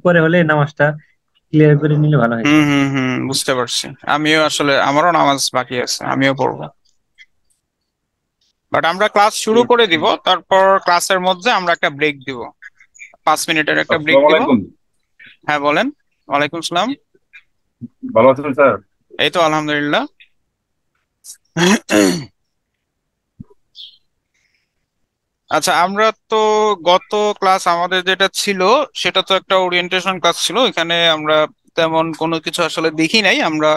পরে হলে নামাজটা ক্লিয়ার করে নিলে ভালো হয়। হুম হুম হুম, বুঝতে পারছি। আমিও আসলে আমারও নামাজ বাকি আছে, আমিও পড়বো। বাট আমরা ক্লাস শুরু করে দিব, তারপর ক্লাসের মধ্যে আমরা একটা ব্রেক দিব, 5 মিনিটের একটা ব্রেক আসসালামু দিব। আলাইকুম। হ্যাঁ বলেন। ওয়ালাইকুম সালাম। ভালো আছেন স্যার? এই তো আলহামদুলিল্লাহ। আচ্ছা, আমরা তো গত ক্লাস আমাদের যেটা ছিল সেটা তো একটা ওরিয়েন্টেশন ক্লাস ছিল। এখানে আমরা তেমন কোনো কিছু আসলে দেখি নাই। আমরা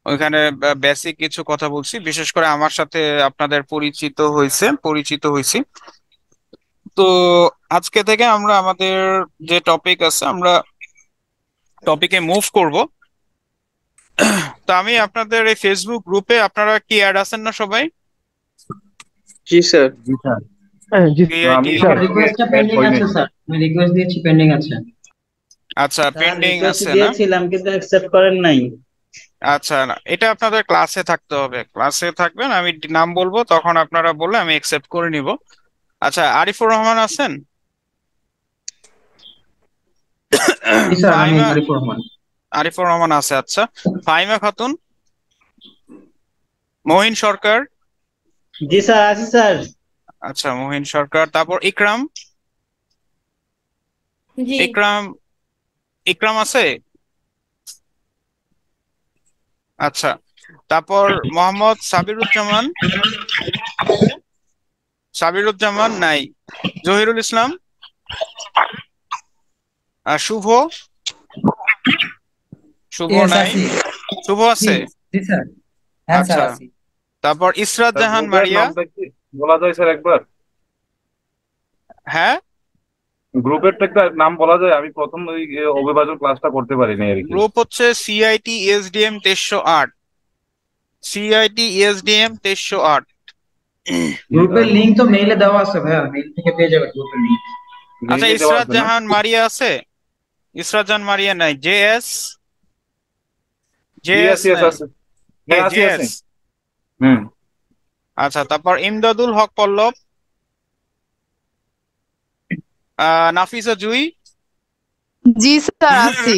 ওইখানে বেসিক কিছু কথা বলছি, বিশেষ করে আমার সাথে আপনাদের পরিচিত হয়েছি। তো আজকে থেকে আমরা আমাদের যে টপিক আছে আমরা টপিকে মুভ করব। তো আমি আপনাদের এই ফেসবুক গ্রুপে, আপনারা কি অ্যাড আছেন না সবাই? জি স্যার। জি স্যার। হ্যাঁ জি ভিআইটি। আমি স্যার। আমার রিকোয়েস্টটা অ্যাড পেন্ডিং হই আছে নাই। স্যার, আমি রিকোয়েস্ট দিয়েছি, পেন্ডিং আছে। আচ্ছা, স্যার পেন্ডিং রিকোয়েস্ট আছে না? দিয়েছিলাম কিন্তু অ্যাকসেপ্ট করেন নাই। আচ্ছা, না এটা আপনাদের ক্লাসে থাকতে হবে, ক্লাসে থাকবেন, আমি নাম বলবো তখন আপনারা বললে আমি একসেপ্ট করে নিব। আচ্ছা, আরিফুর রহমান আছেন? জি স্যার, আমি ফাহিমা। আরিফুর রহমান। আরিফুর রহমান আছে, আচ্ছা। ফাহিমা খাতুন। মহিন সরকার। জি স্যার, আছি স্যার। আচ্ছা, মহিন সরকার। তারপর ইকরাম। জি। ইকরাম। ইকরাম আছে। আচ্ছা। তারপর মোহাম্মদ সাবিরুজ্জামান। সাবিরুজ্জামান নাই। জহিরুল ইসলাম। আর শুভ। শুভ ইয়েস নাই। আছি। শুভ জি আছে। জি স্যার। হ্যাঁ স্যার আচ্ছা। আছি। তারপর ইসরাত স্যার জাহান গ্রুপের মারিয়া। নামটা কি বলা যায় স্যার একবার? হ্যাঁ, গ্রুপের একটা নাম বলা যায়? আমি প্রথম ওই অভিবাজন ক্লাসটা করতে পারিনি আর কি। গ্রুপ হচ্ছে সিআইটি এসডিএম 2308। CIT SDM 2308। জি গ্রুপের স্যার। লিংক তো মেইলে দেওয়া আছে ভাইয়া, মেইল থেকে পেয়ে যাবেন গ্রুপের লিংক। আচ্ছা, লিঙ্কে দেওয়া ইসরাত আছে না? জাহান মারিয়া আছে? ইসরাত জাহান মারিয়া নাই। জেএস। জেএস ইয়েস ইয়েস নাই। আছে। হ্যাঁ আছে আছে। জেএস। হুম। আচ্ছা, তারপর ইমদাদুল হক পল্লব। নাফিসা জুই। জি স্যার, আছি।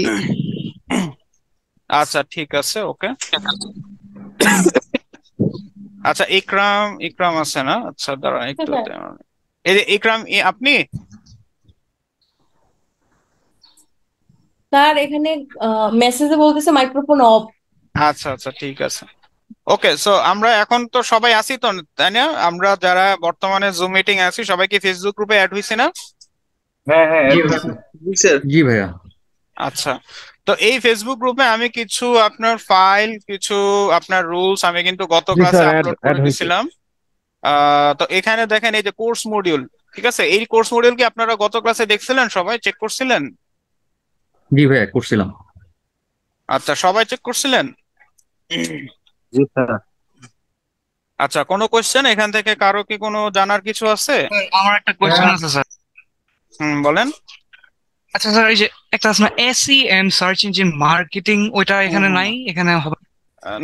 আচ্ছা, ঠিক আছে, ওকে। আচ্ছা, ইকরাম। ইকরাম আছে না? আচ্ছা, দাঁড়ান একটু স্যার। দাঁড়ান। এই যে ইকরাম, আপনি? স্যার এখানে মেসেজে বলতেছে মাইক্রোফোন অফ। আচ্ছা আচ্ছা, ঠিক আছে। ওকে, সো আমরা এখন তো সবাই আছি তো, তাই না? আমরা যারা বর্তমানে জুম মিটিং আছি সবাই কি ফেসবুক গ্রুপে অ্যাড হয়েছি না? হ্যাঁ হ্যাঁ জি অ্যাড ভাইয়া। হয়েছে। জি স্যার। জি ভাইয়া। আচ্ছা। তো এই ফেসবুক গ্রুপে আমি কিছু আপনার ফাইল, কিছু আপনার রুলস আমি কিন্তু গত জি ক্লাসে স্যার, অ্যাড আপলোড অ্যাড করে হয়েছে। দিছিলাম। তো এখানে দেখেন এই যে কোর্স মডিউল, ঠিক আছে? এই কোর্স মডিউল কি আপনারা গত ক্লাসে দেখছিলেন? সবাই চেক করছিলেন? জি ভাইয়া করছিলাম। আচ্ছা, সবাই চেক করছিলেন। জি স্যার। আচ্ছা, কোনো কোশ্চেন এখান থেকে কারো কি কোনো জানার কিছু আছে? আমার একটা কোয়েশ্চেন ভাইয়া, আছে স্যার। হুম, বলেন। আচ্ছা স্যার, এই যে একটা আছে না, এসি এন্ড সার্চ ইঞ্জিন মার্কেটিং, ওইটা এখানে নাই, এখানে হবে?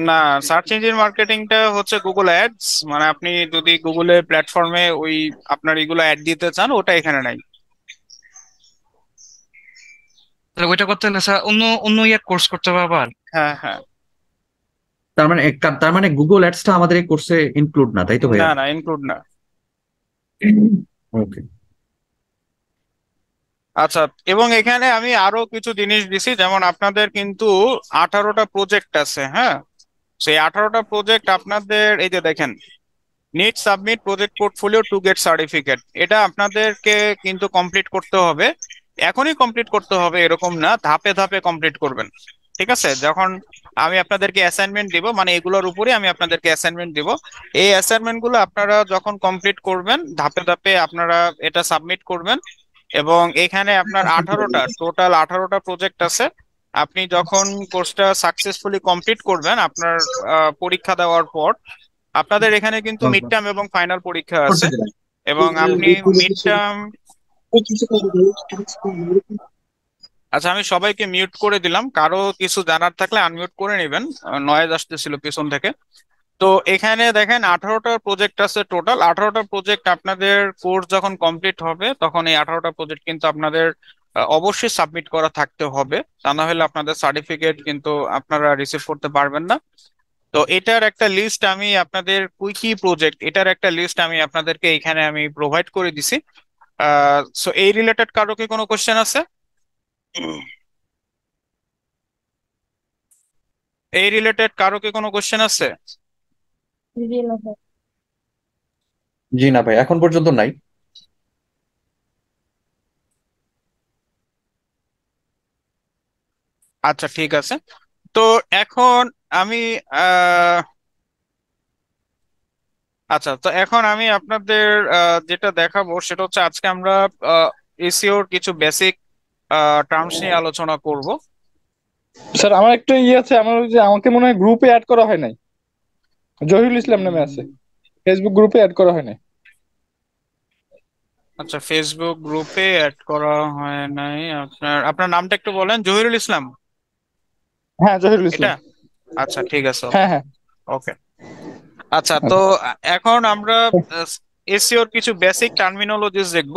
না, সার্চ ইঞ্জিন মার্কেটিংটা হচ্ছে গুগল অ্যাডস। মানে আপনি যদি গুগলের প্ল্যাটফর্মে ওই আপনার এগুলো অ্যাড দিতে চান, ওটা এখানে নাই। তাহলে ওইটা করতে হলে স্যার অন্য অন্য ইয়ার কোর্স করতে হবে আবার? হ্যাঁ হ্যাঁ। তার মানে গুগল অ্যাডসটা আমাদের এই কোর্সে ইনক্লুড না, তাই তো না ভাইয়া? না, ইনক্লুড না। ওকে। আচ্ছা, এবং এখানে আমি আরো কিছু জিনিস দিছি, যেমন আপনাদের কিন্তু 18টা প্রজেক্ট আছে, হ্যাঁ? সেই 18টা প্রজেক্ট আপনাদের এই যে দেখেন, need submit project portfolio to get certificate, এটা আপনাদেরকে কিন্তু কমপ্লিট করতে হবে। এখনই কমপ্লিট করতে হবে এরকম না, ধাপে ধাপে কমপ্লিট করবেন। ঠিক আছে? যখন আমি আপনাদেরকে অ্যাসাইনমেন্ট দিব, মানে এগুলোর উপরে আমি আপনাদেরকে অ্যাসাইনমেন্ট দিব, এই অ্যাসাইনমেন্ট গুলো আপনারা যখন কমপ্লিট করবেন ধাপে ধাপে আপনারা এটা সাবমিট করবেন। এবং এখানে আপনার 18টা প্রজেক্ট আছে। আপনি যখন কোর্সটা সাকসেসফুলি কমপ্লিট করবেন আপনার পরীক্ষা দেওয়ার পর, আপনাদের এখানে কিন্তু মিড টার্ম এবং ফাইনাল পরীক্ষা আছে। এবং আপনি মিড টার্ম, আচ্ছা আমি সবাইকে মিউট করে দিলাম, কারো কিছু জানার থাকলে আনমিউট করে নেবেন, নয়েজ আসতেছিল পিছন থেকে। তো এখানে দেখেন 18টা প্রজেক্ট আছে টোটাল। 18টা প্রজেক্ট আপনাদের কোর্স যখন কমপ্লিট হবে তখন এই 18টা প্রজেক্ট কিন্তু আপনাদের অবশ্যই সাবমিট করা থাকতে হবে, তা না হলে আপনাদের সার্টিফিকেট কিন্তু আপনারা রিসিভ করতে পারবেন না। তো এটার একটা লিস্ট আমি আপনাদের কুইকি প্রজেক্ট, এটার একটা লিস্ট আমি আপনাদেরকে এখানে আমি প্রোভাইড করে দিছি। সো এই রিলেটেড কারো কি কোনো কোশ্চেন আছে? এই রিলেটেড কারো কি কোনো কোশ্চেন আছে? জি না ভাই, এখন পর্যন্ত নাই। আচ্ছা ঠিক আছে। তো এখন আমি আহ আচ্ছা, তো এখন আমি আপনাদের যেটা দেখাবো সেটা হচ্ছে আজকে আমরা এসইওর কিছু বেসিক টার্মস নিয়ে আলোচনা করব। স্যার আমার একটা আছে, আমার ওই যে আমাকে মনে হয় গ্রুপে অ্যাড করা হয় নাই। জহিরুল ইসলাম নামে আছে, ফেসবুক গ্রুপে অ্যাড করা হয় নাই। আচ্ছা, ফেসবুক গ্রুপে অ্যাড করা হয় নাই। আপনার আপনার নামটা একটু বলেন। জহিরুল ইসলাম? হ্যাঁ জহিরুল এটা? ইসলাম। আচ্ছা ঠিক আছে। হ্যাঁ হ্যাঁ। ওকে। আচ্ছা, তো এখন আমরা এসইওর কিছু বেসিক টার্মিনোলজিস দেখব,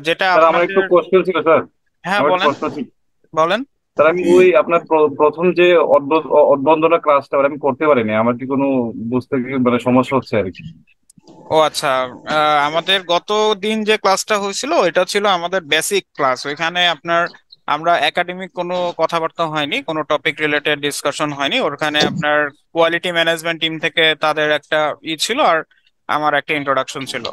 যেটা স্যার আমার একটু আপনাদের। কোশ্চেন ছিল স্যার। হ্যাঁ আমার একটু বলেন, প্রশ্ন ছিল বলেন। স্যার। আমি ওই আপনার প্রথম যে অদ্বন্দ্বনা ক্লাসটা ওটা আমি করতে পারিনি। আমার কি কোনো বুঝতে কি মানে সমস্যা হচ্ছে আর কি? ও আচ্ছা, আমাদের গত দিন যে ক্লাসটা হয়েছিল এটা ছিল আমাদের বেসিক ক্লাস। ওইখানে আপনার আমরা একাডেমিক কোনো কথাবার্তা হয়নি, কোনো টপিক রিলেটেড ডিসকাশন হয়নি। ওখানে আপনার কোয়ালিটি ম্যানেজমেন্ট টিম থেকে তাদের একটা ছিল, আর আমার একটা ইন্ট্রোডাকশন ছিল।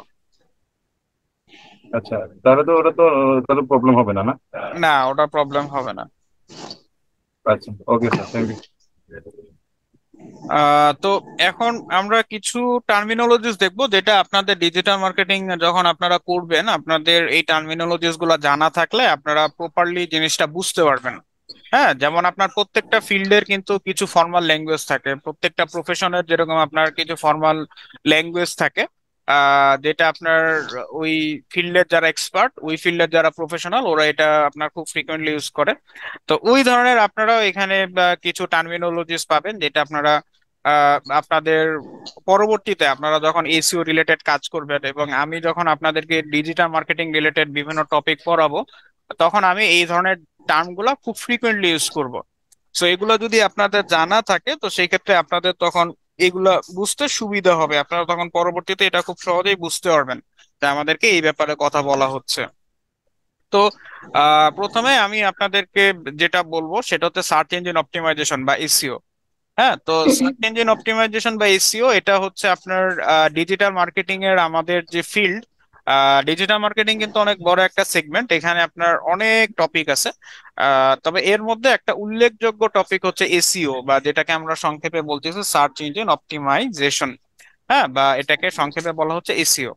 আচ্ছা, তাহলে তো ওটা তো তাহলে প্রবলেম হবে না, না? না, ওটা প্রবলেম হবে না। আচ্ছা, ওকে স্যার, থ্যাংক ইউ। তো এখন আমরা কিছু টার্মিনোলজিস দেখবো, যেটা আপনাদের ডিজিটাল মার্কেটিং যখন আপনারা করবেন, আপনাদের এই টার্মিনোলজিস গুলা জানা থাকলে আপনারা প্রপারলি জিনিসটা বুঝতে পারবেন। হ্যাঁ, যেমন আপনার প্রত্যেকটা ফিল্ডের কিন্তু কিছু ফর্মাল ল্যাঙ্গুয়েজ থাকে, প্রত্যেকটা প্রফেশনের যেরকম আপনার কিছু ফর্মাল ল্যাঙ্গুয়েজ থাকে, যেটা আপনার ওই ফিল্ডের যারা এক্সপার্ট, ওই ফিল্ডের যারা প্রফেশনাল, ওরা এটা আপনার খুব ফ্রিকোয়েন্টলি ইউজ করে। তো ওই ধরনের আপনারাও এখানে কিছু টার্মিনোলজিস পাবেন, যেটা আপনারা আপনাদের পরবর্তীতে আপনারা যখন এসইও রিলেটেড কাজ করবেন এবং আমি যখন আপনাদেরকে ডিজিটাল মার্কেটিং রিলেটেড বিভিন্ন টপিক পড়াবো, তখন আমি এই ধরনের টার্মগুলো খুব ফ্রিকোয়েন্টলি ইউজ করব। সো এগুলো যদি আপনাদের জানা থাকে, তো সেই ক্ষেত্রে আপনাদের তখন এগুলা বুঝতে সুবিধা হবে। আপনারা তখন পরবর্তীতে এটা খুব সহজেই বুঝতে পারবেন যে আমাদেরকে এই ব্যাপারে কথা বলা হচ্ছে। তো প্রথমে আমি আপনাদেরকে যেটা বলবো সেটা হচ্ছে সার্চ ইঞ্জিন অপটিমাইজেশন বা এসইও। হ্যাঁ, তো সার্চ ইঞ্জিন অপটিমাইজেশন বা এসইও এটা হচ্ছে আপনার ডিজিটাল মার্কেটিং এর আমাদের যে ফিল্ড। ডিজিটাল মার্কেটিং কিন্তু অনেক বড় একটা সেগমেন্ট, এখানে আপনার অনেক টপিক আছে। তবে এর মধ্যে একটা উল্লেখযোগ্য টপিক হচ্ছে এসইও, বা যেটাকে আমরা সংক্ষেপে বলতেছি সার্চ ইঞ্জিন অপটিমাইজেশন। হ্যাঁ, বা এটাকে সংক্ষেপে বলা হচ্ছে এসইও।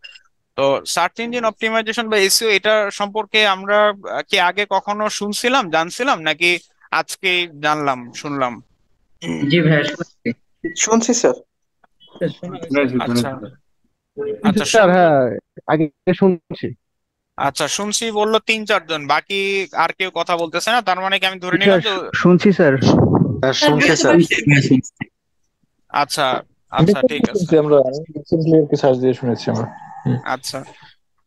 তো সার্চ ইঞ্জিন অপটিমাইজেশন বা এসইও এটা সম্পর্কে আমরা কি আগে কখনো শুনছিলাম, জানছিলাম, নাকি আজকে জানলাম, শুনলাম? জি ভাইয়া শুনছি। শুনছি স্যার। শুনেছি আচ্ছা শুনেছি। আচ্ছা স্যার হ্যাঁ আগে শুনছি। আচ্ছা, শুনছি বললো 3-4 জন, বাকি আর কেউ কথা বলতেছে না, তার মানে কি আমি ধরে নিলাম যে। শুনছি স্যার। শুনছি স্যার। আচ্ছা আচ্ছা ঠিক আছে। আমরা রিসেন্টলি আর কি সার্চ দিয়ে শুনেছি আমরা। আচ্ছা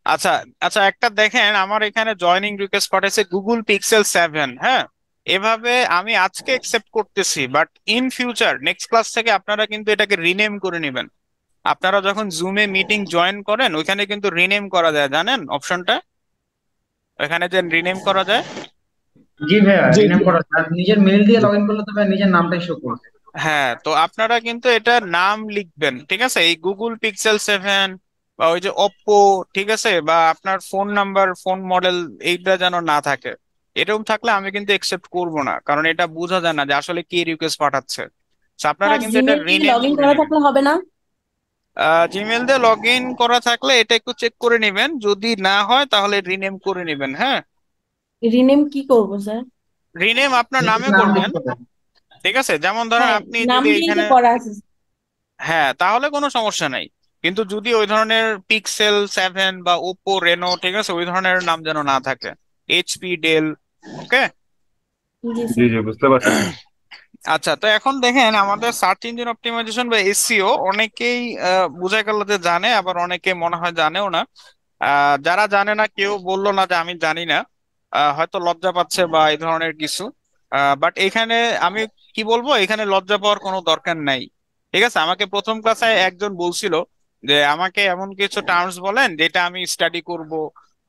আচ্ছা আচ্ছা, একটা দেখেন আমার এখানে জয়নিং রিকোয়েস্ট পাঠাইছে গুগল পিক্সেল 7। হ্যাঁ, এভাবে আমি আজকে একসেপ্ট করতেছি, but in future next class থেকে আপনারা কিন্তু এটাকে রিনেম করে নেবেন। আপনারা যখন জুমে মিটিং জয়েন করেন, ওইখানে কিন্তু রিনেম করা যায়, জানেন অপশনটা? ওইখানে যে রিনেম করা যায়। জি ভাইয়া, রিনেম করা যায়। আর নিজের মেল দিয়ে লগ ইন করলে তো ভাইয়া নিজের নামটাই শো করবে। হ্যাঁ, তো আপনারা কিন্তু এটা নাম লিখবেন, ঠিক আছে? এই গুগল পিক্সেল 7 বা ওই যে ওপ্পো, ঠিক আছে, বা আপনার ফোন নাম্বার, ফোন মডেল, এইটা যেন না থাকে। এরকম থাকলে আমি কিন্তু একসেপ্ট করব না, কারণ এটা বোঝা যায় না যে আসলে কি রিকোয়েস্ট পাঠাচ্ছে। তো আপনারা স্যার কিন্তু এটা জিমেল দিয়ে রিনেম লগ ইন করে করা নেবেন। থাকলে হবে না? জিমেল দিয়ে লগ ইন করা থাকলে এটা একটু চেক করে নেবেন, যদি না হয় তাহলে রিনেম করে নেবেন। হ্যাঁ, রিনেম কি করব স্যার? রিনেম আপনার নিজের নামে নাম করবেন, লিখতে হবে। ঠিক আছে? যেমন ধরেন হ্যাঁ, আপনি নাম যদি দিয়েই তো এখানে, করা আছে। হ্যাঁ, তাহলে কোনো সমস্যা নাই। কিন্তু যদি ওই ধরনের পিক্সেল 7 বা ওপো রেনো, ঠিক আছে, ওই ধরনের নাম যেন না থাকে, এইচপি, ডেল। ওকে। জি জি স্যার। জি, বুঝতে পারছি। আচ্ছা, তো এখন দেখেন আমাদের সার্চ ইঞ্জিন অপটিমাইজেশন বা এসইও অনেকেই বোঝা গেল যে জানে, আবার অনেকে মনে হয় জানেও না। যারা জানে না, কেউ বললো না যে আমি জানি না। হয়তো লজ্জা পাচ্ছে বা এই ধরনের কিছু। বাট এখানে আমি কি বলবো, এখানে লজ্জা পাওয়ার কোনো দরকার নাই। ঠিক আছে, আমাকে প্রথম ক্লাসে একজন বলছিল যে আমাকে এমন কিছু টার্মস বলেন যেটা আমি স্টাডি করব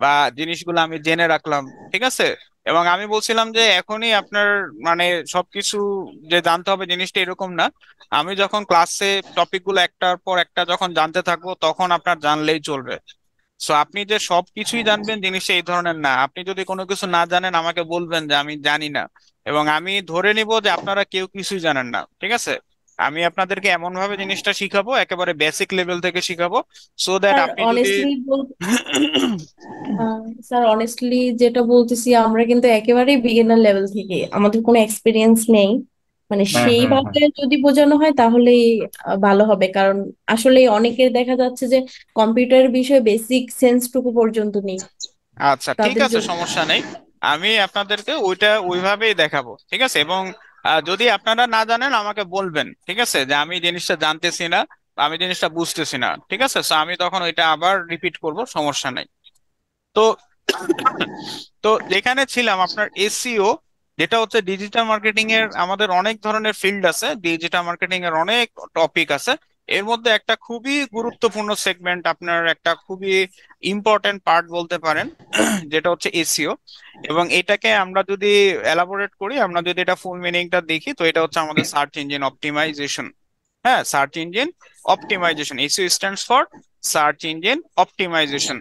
বা জিনিসগুলো আমি জেনে রাখলাম। ঠিক আছে, এবং আমি বলছিলাম যে এখনই আপনার মানে সবকিছু যে জানতে হবে জিনিসটা এরকম না। আমি যখন ক্লাসে টপিকগুলো একটার পর একটা যখন জানতে থাকবো তখন আপনার জানলেই চলবে। সো আপনি যে সবকিছুই জানবেন জিনিসটা এই ধরনের না। আপনি যদি কোনো কিছু না জানেন আমাকে বলবেন যে আমি জানি না, এবং আমি ধরে নিব যে আপনারা কেউ কিছুই জানেন না। ঠিক আছে, আমি আপনাদেরকে এমন ভাবে জিনিসটা শিখাবো, একেবারে বেসিক লেভেল থেকে শিখাবো, সো দ্যাট স্যার আপনি যদি অনেস্টলি স্যার অনেস্টলি যেটা বলতেছি, আমরা কিন্তু একেবারেই বিগিনার লেভেল থেকে, আমাদের কোনো এক্সপিরিয়েন্স নেই। মানে হ্যাঁ, হ্যাঁ, হ্যাঁ। সেইভাবে যদি বোঝানো হয় তাহলেই ভালো হবে, কারণ আসলে অনেকের দেখা যাচ্ছে যে কম্পিউটার বিষয়ে বেসিক সেন্সটুকু পর্যন্ত নেই আচ্ছা ঠিক তাদের আছে, জন্য। সমস্যা নেই। আমি আপনাদেরকে ওইটা ওইভাবেই দেখাবো। ঠিক আছে, এবং যদি আপনারা না জানেন আমাকে বলবেন। ঠিক আছে, যে আমি জিনিসটা জানতেছি না বা আমি জিনিসটা বুঝতেছি না। ঠিক আছে, তো আমি তখন ওইটা আবার রিপিট করব, সমস্যা নাই। তো তো যেখানে ছিলাম আপনার এসইও, যেটা হচ্ছে ডিজিটাল মার্কেটিং এর, আমাদের অনেক ধরনের ফিল্ড আছে, ডিজিটাল মার্কেটিং এর অনেক টপিক আছে। এর মধ্যে একটা খুবই গুরুত্বপূর্ণ সেগমেন্ট, আপনার একটা খুবই ইম্পর্টেন্ট পার্ট বলতে পারেন, যেটা হচ্ছে এসইও। এবং এটাকে আমরা যদি এলাবোরেট করি, আমরা যদি এটা ফুল মিনিংটা দেখি, তো এটা হচ্ছে আমাদের সার্চ ইঞ্জিন অপটিমাইজেশন। হ্যাঁ, search engine optimisation, SEO stands for search engine optimisation.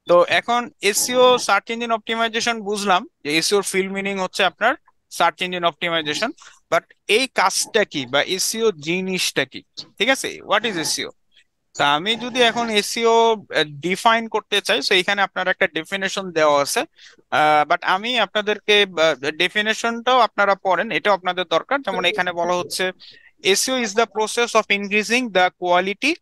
তো এখন এসইও সার্চ ইঞ্জিন অপটিমাইজেশন বুঝলাম যে এসইওর ফিল্ড মিনিং হচ্ছে আপনার সার্চ ইঞ্জিন অপটিমাইজেশন। বাট এই কাজটা কি বা এসইও জিনিসটা কি? ঠিক আছে, হোয়াট ইজ এসইও? তা আমি যদি এখন এসইও ডিফাইন করতে চাই, তো এখানে আপনার একটা ডেফিনেশন দেওয়া আছে। বাট আমি আপনাদেরকে ডেফিনেশনটাও আপনারা পড়েন, এটাও আপনাদের দরকার। যেমন এখানে বলা হচ্ছে SEO is the process of increasing the quality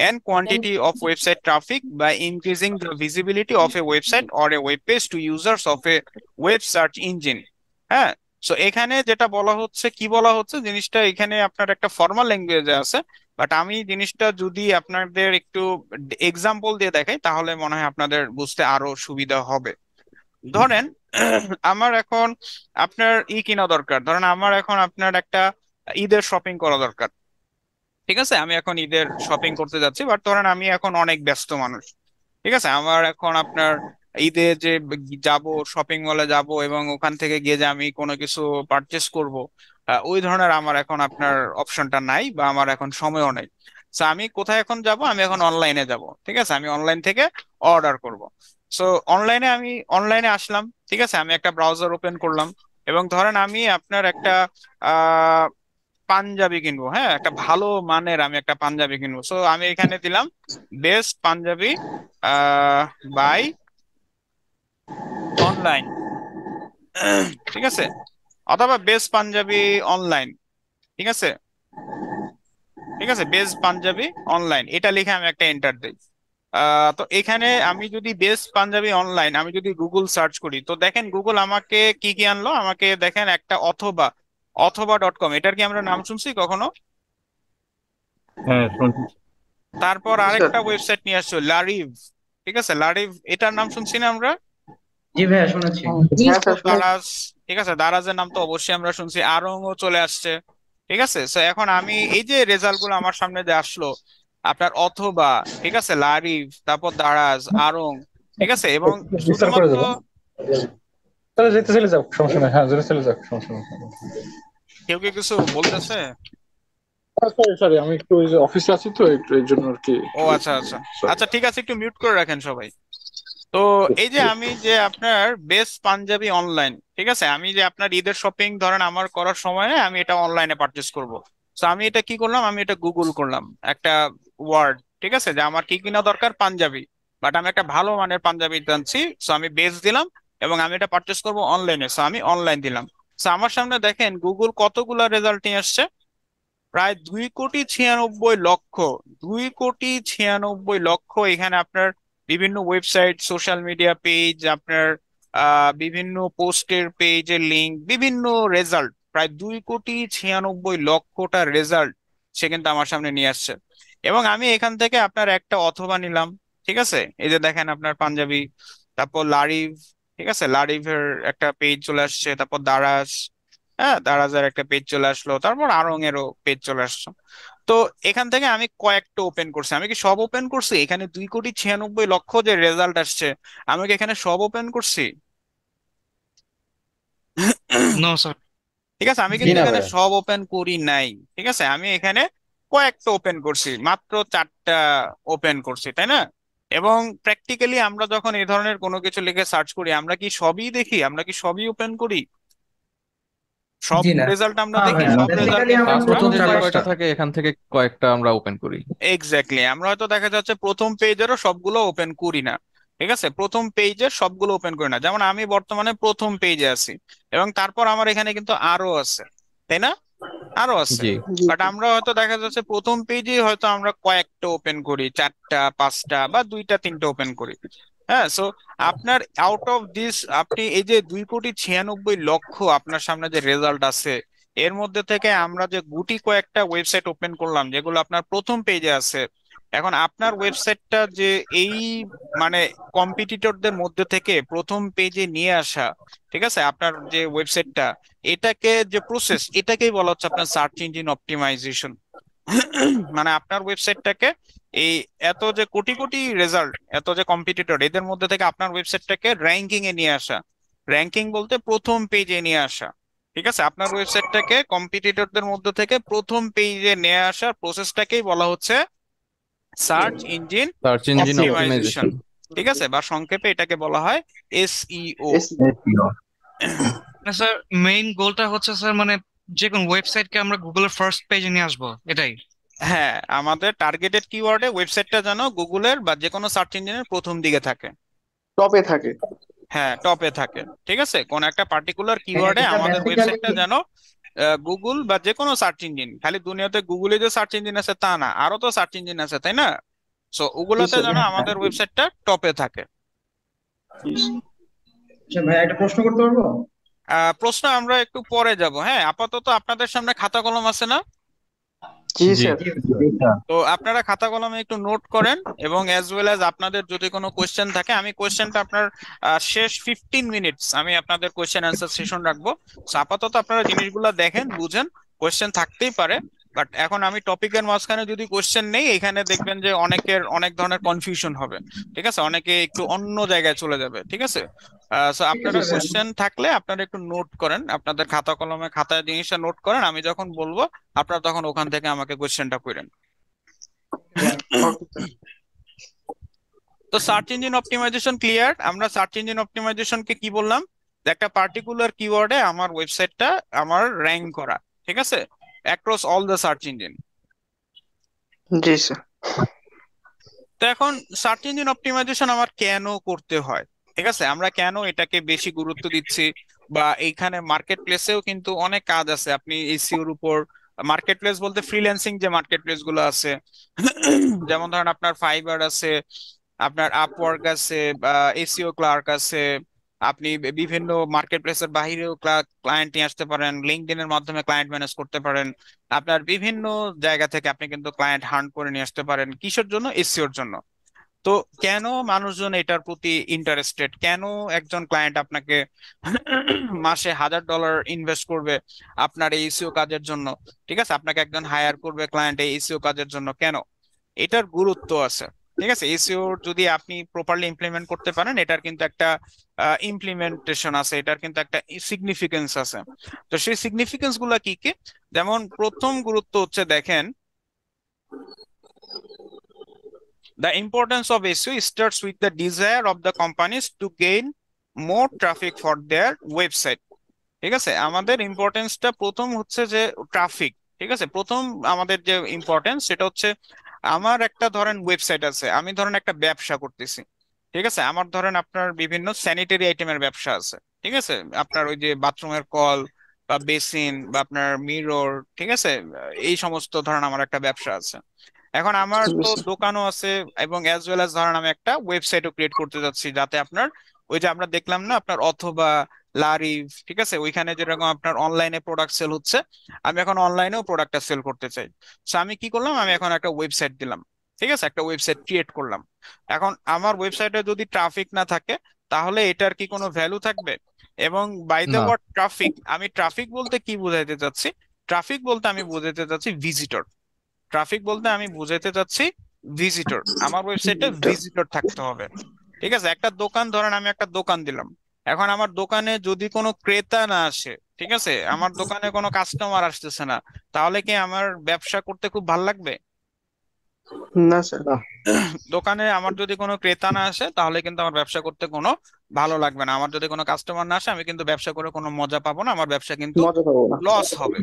and quantity of website traffic by increasing the visibility of a website or a web page to users of a web search engine। হ্যাঁ, so এখানে যেটা বলা হচ্ছে, কি বলা হচ্ছে জিনিসটা, এখানে আপনার একটা ফর্মাল ল্যাঙ্গুয়েজে আছে। বাট আমি জিনিসটা যদি আপনাদের একটু এক্সাম্পল দিয়ে দেখাই তাহলে মনে হয় আপনাদের বুঝতে আরো সুবিধা হবে। ধরেন আমার এখন আপনার কিনা দরকার, ধরেন আমার এখন আপনার একটা ঈদের শপিং করা দরকার। ঠিক আছে, আমি এখন ঈদের শপিং করতে যাচ্ছি, বাট ধরেন আমি এখন অনেক ব্যস্ত মানুষ। ঠিক আছে, আমার এখন আপনার ঈদে যে যাব, শপিং মলে যাব এবং ওখান থেকে গিয়ে যে আমি কোনো কিছু পারচেস করব, ওই ধরনের আমার এখন আপনার অপশনটা নাই বা আমার এখন সময়ও নেই। সো আমি কোথায় এখন যাব? আমি এখন অনলাইনে যাব। ঠিক আছে, আমি অনলাইন থেকে অর্ডার করব। সো আমি অনলাইনে আসলাম। ঠিক আছে, আমি একটা ব্রাউজার ওপেন করলাম এবং ধরেন আমি আপনার একটা পাঞ্জাবি কিনবো। হ্যাঁ, একটা ভালো মানের আমি একটা পাঞ্জাবি কিনবো। সো আমি এখানে দিলাম বেস্ট পাঞ্জাবি বাই অনলাইন। ঠিক আছে, অথবা বেস্ট পাঞ্জাবি অনলাইন। ঠিক আছে, ঠিক আছে, বেস্ট পাঞ্জাবি অনলাইন এটা লিখে আমি একটা এন্টার দিই। তো এখানে আমি যদি বেস্ট পাঞ্জাবি অনলাইন আমি যদি গুগল সার্চ করি, তো দেখেন গুগল আমাকে কি কি আনলো। আমাকে দেখেন একটা অথবা, অথবা.com, এটার কি আমরা নাম শুনছি কখনো? হ্যাঁ, শুনছি। তারপর স্যার আরেকটা ওয়েবসাইট নিয়ে আসছো, লারিভ। ঠিক আছে, লারিভ এটার নাম শুনছি না আমরা? জি ভাইয়া শুনেছি। হ্যাঁ স্যার শুনেছি। দারাজ। ঠিক আছে, দারাজের নাম তো অবশ্যই আমরা শুনছি। আরংও চলে আসছে। ঠিক আছে, তো এখন আমি এই যে রেজাল্ট গুলো আমার সামনে যে আসলো, আপনার অথবা, ঠিক আছে, লারিভ, তারপর দারাজ, আরং, ঠিক আছে, এবং বিস্তার করে শুধুমাত্র দেবো, তাহলে যেতে চলে যাও, সমস্যা নেই, হ্যাঁ যেতে চলে যাও, সমস্যা নেই। কেউ কি কিছু বলতেছে? সরি সরি, আমি একটু ওই যে অফিসে আছি তো, একটু এর জন্য আর কি। ও আচ্ছা আচ্ছা। Sorry. আচ্ছা ঠিক আছে, একটু মিউট করে রাখেন সবাই। তো এই যে আমি যে আপনার বেস্ট পাঞ্জাবি অনলাইন, ঠিক আছে, আমি যে আপনার ঈদের শপিং ধরেন আমার করার সময় নেই, আমি এটা অনলাইনে পারচেস করব। তো আমি এটা কি করলাম, আমি এটা গুগল করলাম একটা ওয়ার্ড। ঠিক আছে, যে আমার কি কিনা দরকার, পাঞ্জাবি, বাট আমি একটা ভালো মানের পাঞ্জাবি জানছি। সো আমি বেস দিলাম এবং আমি এটা পারচেস করব অনলাইনে। সো আমি অনলাইন দিলাম। সো আমার সামনে দেখেন গুগল কতগুলা রেজাল্ট নিয়ে আসছে, প্রায় 2,96,00,000। 2,96,00,000 এখানে আপনার বিভিন্ন ওয়েবসাইট, সোশ্যাল মিডিয়া পেজ, আপনার বিভিন্ন পোস্টের পেজের লিঙ্ক, বিভিন্ন রেজাল্ট, প্রায় 2,96,00,000টা রেজাল্ট সে কিন্তু আমার সামনে নিয়ে আসছে। এবং আমি এখান থেকে আপনার একটা অথবা নিলাম। ঠিক আছে, এই যে দেখেন আপনার পাঞ্জাবি, তারপর লারিভ, ঠিক আছে, লারিভের একটা পেজ চলে আসছে, তারপর দারাজ, হ্যাঁ দারাজের একটা পেজ চলে আসলো, তারপর আড়ং এরও পেজ চলে আসছে। তো এখান থেকে আমি কয়েকটা ওপেন করছি। আমি কি সব ওপেন করছি? এখানে 2,96,00,000 যে রেজাল্ট আসছে, আমি কি এখানে সব ওপেন করছি? No sir. ঠিক আছে, আমি জি কিন্তু না এখানে ভাইয়া। সব ওপেন করি নাই। ঠিক আছে, আমি এখানে কয়েকটা ওপেন করছি, মাত্র 4টা ওপেন করছি, তাই না? এবং প্র্যাকটিক্যালি আমরা যখন এই ধরনের কোনো কিছু লিখে সার্চ করি, আমরা কি সবই দেখি? আমরা কি সবই ওপেন করি? সব জি না। রেজাল্ট আমরা না দেখি? ভাইয়া, সব রেজাল্ট বেসিক্যালি কিন্তু আমরা আমরা প্রথম প্রথম যে 4-5টা। কয়টা থাকে এখান থেকে কয়েকটা আমরা ওপেন করি। এক্স্যাক্টলি, আমরা হয়তো দেখা যাচ্ছে প্রথম পেজেরও সবগুলো ওপেন করি না। ঠিক আছে, প্রথম পেজের সবগুলো ওপেন করি না। যেমন আমি বর্তমানে প্রথম পেজে আছি, এবং তারপর আমার এখানে কিন্তু আরো আছে, তাই না? আরো আছে। জি জি বাট আমরা হয়তো দেখা যাচ্ছে প্রথম পেজে হয়তো আমরা কয়েকটা ওপেন করি, 4টা 5টা বা 2টা 3টা ওপেন করি। হ্যাঁ, সো আপনার আউট অফ দিস, আপনি এই যে 2,96,00,000 আপনার সামনে যে রেজাল্ট আছে, এর মধ্যে থেকে আমরা যে গুটি কয়েকটা ওয়েবসাইট ওপেন করলাম যেগুলো আপনার প্রথম পেজে আছে, এখন আপনার ওয়েবসাইটটা যে এই মানে কম্পিটিটরদের মধ্যে থেকে প্রথম পেজে নিয়ে আসা, ঠিক আছে, আপনার যে ওয়েবসাইটটা, এটাকে যে প্রসেস, এটাকেই বলা হচ্ছে আপনার সার্চ ইঞ্জিন অপটিমাইজেশন। মানে আপনার ওয়েবসাইটটাকে এই এত যে কোটি কোটি রেজাল্ট, এত যে কম্পিটিটর, এদের মধ্যে থেকে আপনার ওয়েবসাইটটাকে র্যাঙ্কিং এ নিয়ে আসা। র্যাঙ্কিং বলতে প্রথম পেজে নিয়ে আসা। ঠিক আছে, আপনার ওয়েবসাইটটাকে কম্পিটিটরদের মধ্যে থেকে প্রথম পেজে নিয়ে আসার প্রসেসটাকেই বলা হচ্ছে search engine search engine optimisation. Optimisation. ঠিক আছে, বা সংক্ষেপে এটাকে বলা হয় এসইও। এস না স্যার, মেইন গোলটা হচ্ছে স্যার মানে যে কোন ওয়েবসাইটকে আমরা গুগলের ফার্স্ট পেজে নিয়ে আসবো, এটাই। হ্যাঁ, আমাদের টার্গেটেড কিওয়ার্ডে ওয়েবসাইটটা যেন গুগলের বা যে কোনো সার্চ ইঞ্জিনের প্রথম দিকে থাকে। টপে থাকে। হ্যাঁ, টপে থাকে। ঠিক আছে, কোন একটা পার্টিকুলার হ্যাঁ, কিওয়ার্ডে এটা আমাদের বেসিক্যালি ওয়েবসাইটটা যেন গুগল বা যে কোনো সার্চ ইঞ্জিন, খালি দুনিয়াতে গুগলে যে সার্চ ইঞ্জিন আছে তা না, আরো তো সার্চ ইঞ্জিন আছে, তাই না? সো জি ওগুলাতে স্যার। যেন আমাদের ওয়েবসাইটটা টপে থাকে। জি স্যার। আচ্ছা ভাই, একটা প্রশ্ন করতে পারবো? প্রশ্ন আমরা একটু পরে যাব। হ্যাঁ, আপাতত আপনাদের সামনে খাতা কলম আছে না? জি জি স্যার। তো আপনারা খাতা কলমে একটু নোট করেন, এবং অ্যাজ ওয়েল অ্যাজ আপনাদের যদি কোনো কোয়েশ্চেন থাকে, আমি কোয়েশ্চেনটা আপনার শেষ 15 মিনিটস আমি আপনাদের কোয়েশ্চেন অ্যান্সার সেশন রাখবো। So, আপাতত আপনারা জিনিসগুলো দেখেন, বুঝেন, কোয়েশ্চেন থাকতেই পারে। বাট এখন আমি টপিকের মাঝখানে যদি কোয়েশ্চেন নেই, এখানে দেখবেন যে অনেকের অনেক ধরনের কনফিউশন হবে। ঠিক আছে, অনেকে একটু অন্য জায়গায় চলে যাবে। ঠিক আছে, সো ঠিক আপনারা আছে। কোয়েশ্চেন থাকলে আপনারা একটু নোট করেন, আপনাদের খাতা কলমে খাতায় জিনিসটা নোট করেন। আমি যখন বলবো আপনারা তখন ওখান থেকে আমাকে কোয়েশ্চেনটা করেন। Okay sir. তো সার্চ ইঞ্জিন অপটিমাইজেশন ক্লিয়ার? আমরা সার্চ ইঞ্জিন অপটিমাইজেশনকে কি বললাম? যে একটা পার্টিকুলার কিওয়ার্ডে আমার ওয়েবসাইটটা আমার র্যাঙ্ক করা। ঠিক আছে, across all the search engine. G sir. তো এখন সার্চ ইঞ্জিন অপটিমাইজেশন আমার কেন করতে হয়? ঠিক আছে, আমরা কেন এটাকে বেশি গুরুত্ব দিচ্ছি? বা এইখানে মার্কেট প্লেসেও কিন্তু অনেক কাজ আছে। আপনি এসইওর উপর, মার্কেট প্লেস বলতে ফ্রিল্যান্সিং যে মার্কেট প্লেস গুলো আছে, যেমন ধরেন আপনার ফাইবার আছে, আপনার আপওয়ার্ক আছে, বা এসইও ক্লার্ক আছে। আপনি বিভিন্ন মার্কেট প্লেসের বাইরেও ক্লায়েন্ট নিয়ে আসতে পারেন, লিঙ্কডইন এর মাধ্যমে ক্লায়েন্ট ম্যানেজ করতে পারেন। আপনার বিভিন্ন জায়গা থেকে আপনি কিন্তু ক্লায়েন্ট হান্ট করে নিয়ে আসতে পারেন। কিসের জন্য? এসইওর জন্য। তো কেন মানুষজন এটার প্রতি ইন্টারেস্টেড? কেন একজন ক্লায়েন্ট আপনাকে মাসে $1,000 ইনভেস্ট করবে আপনার এই এসইও কাজের জন্য? ঠিক আছে, আপনাকে একজন হায়ার করবে ক্লায়েন্ট এই এসইও কাজের জন্য। কেন? এটার গুরুত্ব আছে। ঠিক আছে, এসইও যদি আপনি প্রপারলি ইমপ্লিমেন্ট করতে পারেন, এটার কিন্তু একটা ইমপ্লিমেন্টেশন আছে, এটার কিন্তু একটা সিগনিফিকেন্স আছে। তো সেই সিগনিফিকেন্স গুলা কি কি? যেমন প্রথম গুরুত্ব হচ্ছে, দেখেন, the importance of SEO starts with the desire of the companies to gain more traffic for their website. ঠিক আছে, আমাদের ইম্পর্টেন্সটা প্রথম হচ্ছে যে ট্রাফিক। ঠিক আছে, প্রথম আমাদের যে ইম্পর্টেন্স সেটা হচ্ছে, আমার একটা ধরেন ওয়েবসাইট আছে, আমি ধরেন একটা ব্যবসা করতেছি। ঠিক আছে, আমার ধরেন আপনার বিভিন্ন স্যানিটারি আইটেমের ব্যবসা আছে। ঠিক আছে, আপনার ওই যে বাথরুমের কল বা বেসিন বা আপনার মিরর, ঠিক আছে, এই সমস্ত ধরেন আমার একটা ব্যবসা আছে। এখন আমার জি তো স্যার। দোকানও আছে, এবং অ্যাজ ওয়েল অ্যাজ ধরেন আমি একটা ওয়েবসাইটও ক্রিয়েট করতে যাচ্ছি, যাতে আপনার ওই যে আমরা দেখলাম না আপনার অথবা লারিভ, ঠিক আছে, ওইখানে যেরকম আপনার অনলাইনে প্রোডাক্ট সেল হচ্ছে, আমি এখন অনলাইনেও প্রোডাক্টটা সেল করতে চাই। সো আমি কি করলাম? আমি এখন একটা ওয়েবসাইট দিলাম। ঠিক আছে, একটা ওয়েবসাইট ক্রিয়েট করলাম। এখন আমার ওয়েবসাইটে যদি ট্রাফিক না থাকে, তাহলে এটার কি কোনো ভ্যালু থাকবে? এবং বাই দ্য না। ওয়ার্ড ট্রাফিক, আমি ট্রাফিক বলতে কি বোঝাইতে চাচ্ছি? ট্রাফিক বলতে আমি বোঝাতে চাচ্ছি ভিজিটর। ট্রাফিক বলতে আমি বুঝাইতে চাচ্ছি ভিজিটর। আমার ওয়েবসাইটে ভিজিটর থাকতে হবে। ঠিক আছে, একটা দোকান ধরেন আমি একটা দোকান দিলাম, এখন আমার দোকানে যদি কোনো ক্রেতা না আসে, ঠিক আছে, আমার দোকানে কোনো কাস্টমার আসতেছে না, তাহলে কি আমার ব্যবসা করতে খুব ভালো লাগবে? না স্যার। দোকানে আমার যদি কোনো ক্রেতা না আসে তাহলে কিন্তু আমার ব্যবসা করতে কোনো ভালো লাগবে না। আমার যদি কোনো কাস্টমার না আসে আমি কিন্তু ব্যবসা করে কোনো মজা পাবো না, আমার ব্যবসা কিন্তু মজা পাবো না। লস হবে।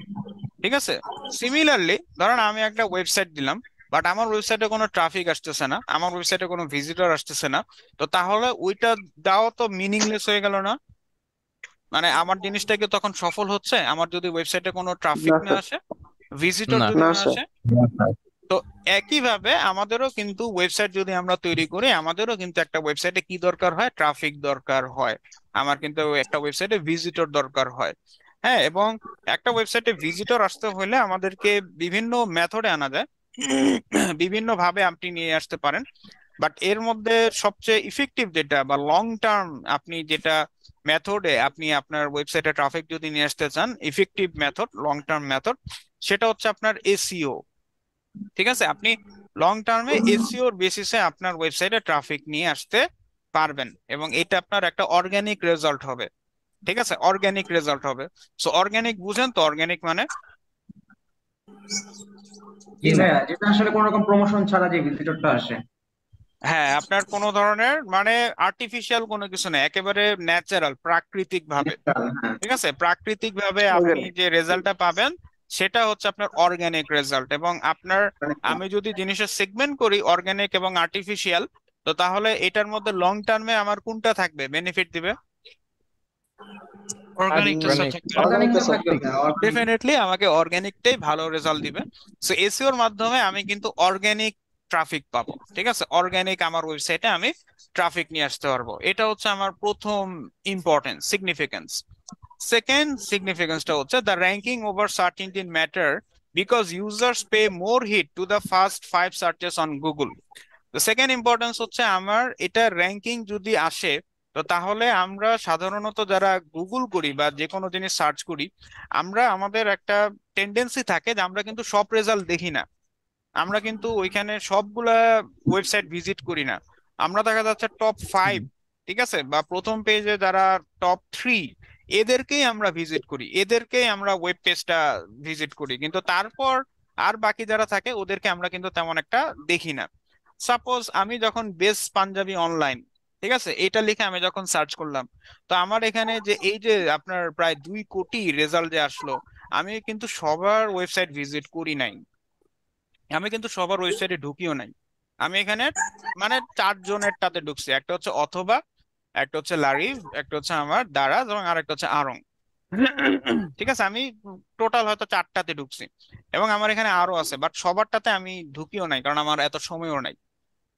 ঠিক আছে, সিমিলারলি ধরেন আমি একটা ওয়েবসাইট দিলাম, বাট আমার ওয়েবসাইটে কোনো ট্রাফিক আসতেছে না, আমার ওয়েবসাইটে কোনো ভিজিটর আসতেছে না, তো তাহলে ওইটা দেওয়া তো মিনিংলেস হয়ে গেল না? মানে আমার জিনিসটা কি তখন সফল হচ্ছে আমার যদি ওয়েবসাইটে কোনো ট্রাফিক না না স্যার। আসে, ভিজিটর না। যদি না না স্যার। আসে? তো একইভাবে আমাদেরও কিন্তু ওয়েবসাইট যদি আমরা তৈরি করি, আমাদেরও কিন্তু একটা ওয়েবসাইটে কি দরকার হয়? ট্রাফিক দরকার হয়। আমার কিন্তু একটা ওয়েবসাইটে ভিজিটর দরকার হয়। হ্যাঁ, এবং একটা ওয়েবসাইটে ভিজিটর আসতে হলে আমাদেরকে বিভিন্ন মেথডে আনা যায়, বিভিন্ন ভাবে আপনি নিয়ে আসতে পারেন। বাট এর মধ্যে সবচেয়ে ইফেক্টিভ যেটা বা লং টার্ম আপনি যেটা মেথডে আপনি আপনার ওয়েবসাইটে ট্রাফিক যদি নিয়ে আসতে চান, effective method, long term method, সেটা হচ্ছে আপনার এসইও। ঠিক আছে, আপনি লং টার্মে এসইওর বেসিসে আপনার ওয়েবসাইটে ট্রাফিক নিয়ে আসতে পারবেন এবং এটা আপনার একটা অর্গানিক রেজাল্ট হবে। ঠিক আছে, অর্গানিক রেজাল্ট হবে। সো অর্গানিক বুঝেন তো? অর্গানিক মানে জি ভাইয়া, যেটা আসলে কোনো রকম প্রমোশন ছাড়া যে ভিজিটরটা আসে। হ্যাঁ, আপনার কোনো ধরনের মানে আর্টিফিশিয়াল কোনো কিছু নেই, একেবারে ন্যাচারাল, প্রাকৃতিক ভাবে। হ্যাঁ। ঠিক আছে, প্রাকৃতিক ভাবে আপনি যে রেজাল্টটা পাবেন সেটা হচ্ছে আপনার অর্গানিক রেজাল্ট। এবং আপনার, আমি যদি জিনিসের সেগমেন্ট করি অর্গানিক এবং আর্টিফিশিয়াল, তো তাহলে এটার মধ্যে লং টার্মে আমার কোনটা থাকবে, বেনিফিট দিবে? অর্গানিকটা স্যার Organic। থাকবে। অর্গানিকটা থাকবে ভাইয়া, organic। ডেফিনেটলি আমাকে অর্গানিকটাই ভালো রেজাল্ট দিবে। সো এসইওর মাধ্যমে আমি কিন্তু অর্গানিক ট্রাফিক পাবো। ঠিক আছে, অর্গানিক আমার ওয়েবসাইটে আমি ট্রাফিক নিয়ে আসতে পারবো। এটা হচ্ছে আমার প্রথম ইম্পর্টেন্স, সিগনিফিকেন্স। সেকেন্ড সিগনিফিকেন্সটা হচ্ছে the ranking over search engine matter because users pay more hit to the first 5 searches on Google. তো সেকেন্ড ইম্পর্টেন্স হচ্ছে আমার এটা র্যাঙ্কিং যদি আসে, তো তাহলে আমরা সাধারণত যারা গুগল করি বা যে কোনো জিনিস সার্চ করি, আমরা আমাদের একটা টেন্ডেন্সি থাকে যে আমরা কিন্তু সব রেজাল্ট দেখি না, আমরা কিন্তু ওইখানে সবগুলা ওয়েবসাইট ভিজিট করি না। আমরা দেখা যাচ্ছে টপ 5, ঠিক আছে, বা প্রথম পেজে যারা টপ 3, এদেরকেই আমরা ভিজিট করি, এদেরকেই আমরা ওয়েব পেজটা ভিজিট করি, কিন্তু তারপর আর বাকি যারা থাকে ওদেরকে আমরা কিন্তু তেমন একটা দেখি না। সাপোজ আমি যখন বেস্ট পাঞ্জাবি অনলাইন, ঠিক আছে, এটা লিখে আমি যখন সার্চ করলাম, তো আমার এখানে যে এই যে আপনার প্রায় 2 কোটি রেজাল্ট যে আসলো, আমি কিন্তু সবার ওয়েবসাইট ভিজিট করি নাই, আমি কিন্তু সবার ওয়েবসাইটে ঢুকিও নাই। আমি এখানে মানে 4 জনেরটাতে ঢুকছি, একটা হচ্ছে অথবা, একটা হচ্ছে লারিভ, একটা হচ্ছে আমার দারাজ এবং আরেকটা হচ্ছে আরং। ঠিক আছে, আমি টোটাল হয়তো 4টাতে ঢুকছি এবং আমার এখানে আরো আছে, বাট সবারটাতে আমি ঢুকিও নাই কারণ আমার এত সময়ও নাই।